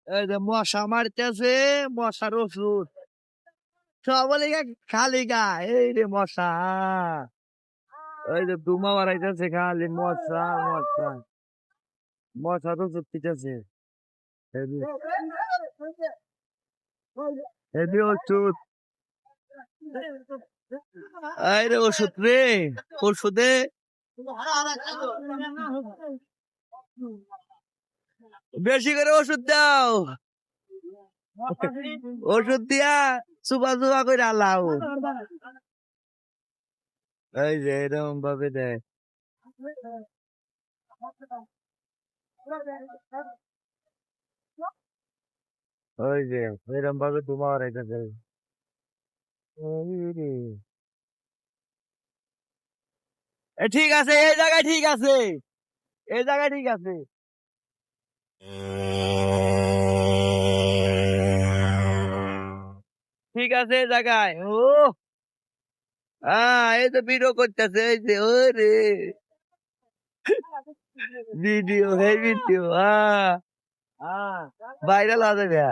এই যে মশা মারতেছে, মশার ওষুধ সবলে খালি গা, এই রে মশা, এই যে ধুমা বাড়াইতেছে খালি মশা মশা, মশার ওষুধ পিটেছে, হেবি হেবি ওষুধ, এই রে ওষুধ রে, ওষুধে বেশি করে ওষুধ দাও, ওষুধ দিয়া চুপা চুপা করে আলাও, এই যে এরকম ভাবে দেয়, ওই যে এরকম ভাবে ধুমা বাড়াইতেছে, ঠিক আছে, এই জায়গায় ঠিক আছে, এই জায়গায় ঠিক আছে, ঠিক আছে এই জায়গায়, ও এই তো ভিডিও করতেছে, এই যে ওরে ভিডিও, এই ভিডিও ভাইরাল হবে।